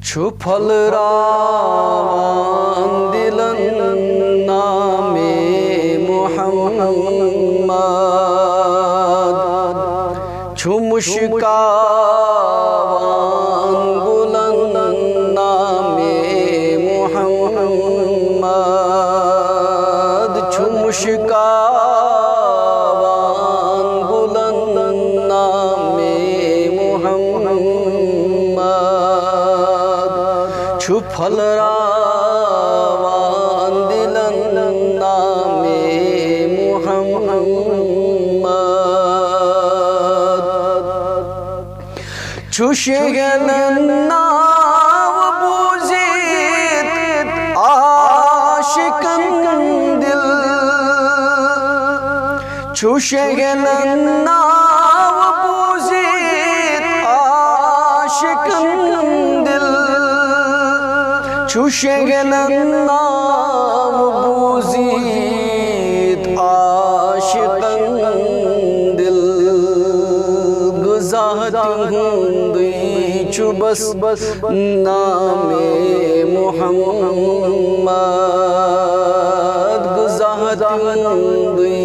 چھُ پھۄلراوان دِلن نامے محمد چھُ مُشکاوان گُلن نامے محمد چھُ مُشکاوان گُلن نامے محمد چھُ پھۄلراوان دِلن نامے محمد چھُ شیٚہلن ناو بوٗزِتھ عاشقن دِل چھُ شیٚہلن ناو بوٗزِتھ عاشقن دِل چھُ شیٚہلن ناو بوٗزِتھ عاشقن دِل غذا تِہُنٛدُے چھُ بس نامے محمد غذا تِہُنٛدُے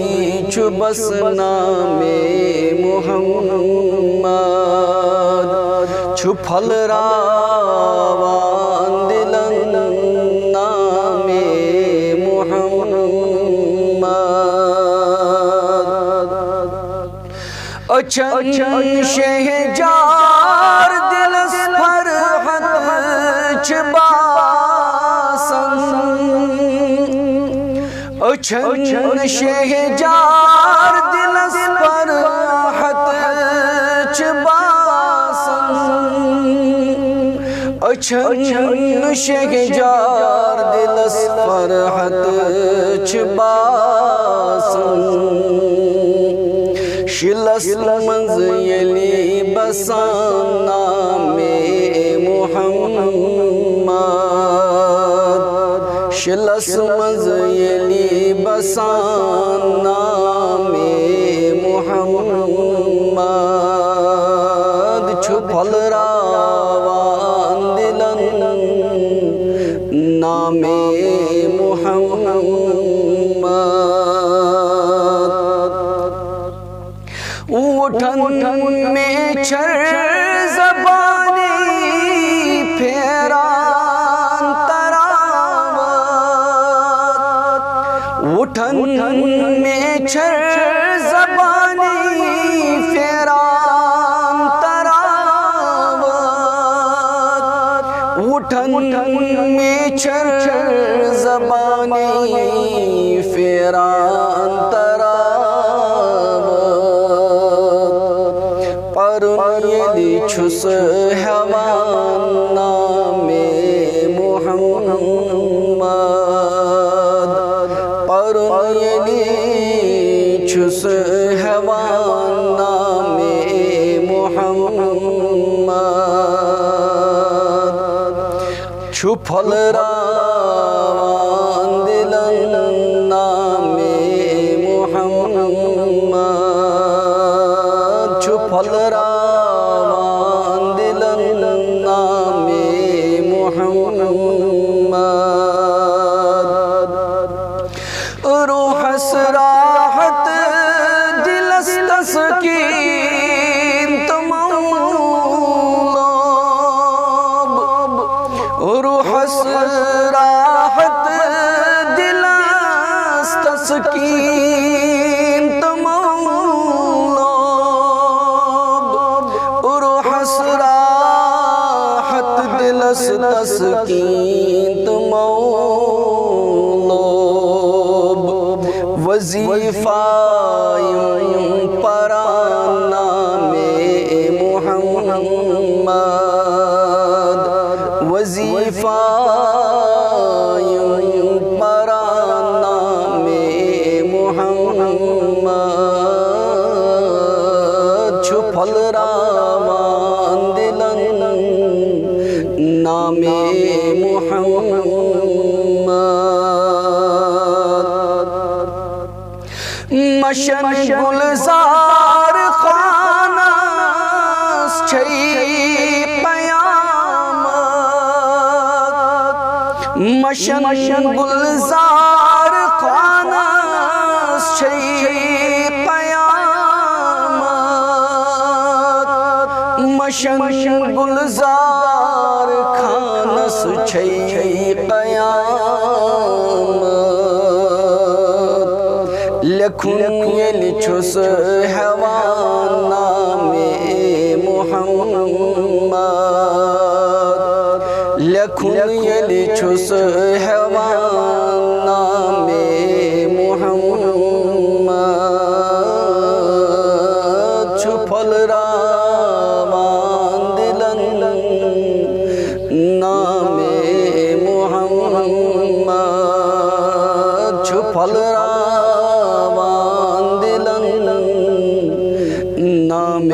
چھُ بس نامے محمد چھُ پھۄلراوان دِلن نامے محمد أچھن شہجار دلس فرحت چھِ باسان أچھن شہجار دلس فرحت چھِ باسان أچھن شہجار دلس فرحت چھِ باسان شِلس منٛز ییٚلہِ بسان نامے محمد شِلس منٛز ییٚلہِ بسان نامے محمد چھُ پھۄلراوان دِلن نامے محمد اُٹھن میں چھر زبانی پھیران تراوت اُٹھن میں چھر زبانی پھیران تراوت اُٹھن میں چھر زبانی پھیران ییٚلہِ چھُس ہٮ۪وان نامے محمد پَرُن ییٚلہِ چھُس ہٮ۪وان نامے محمد چھُ پھۄلراوان دِلن نامے محمد چھُ پھۄلراوان دِلن نامے محمد روحس راحت دلس تسکین تہٕ مولوب روحس راحت دلس تسکین تہٕ دلس تسکین تہٕ مولوب وظیفہ پران نامے محمد وظیفہ پران نامے محمد چھُ پھۄلراوان دِلن نامے محمد مشن گلزار خانس چھے پیام مشن گلزار خانس چھئی قیامت مشن گلزار خانس چھئی قیامت لکھن یل چھس حیوان نام محمد لکھن یل چھس حیوان نام محمد چھپل راوان دلن نام محمد چھپل راوان دلن نام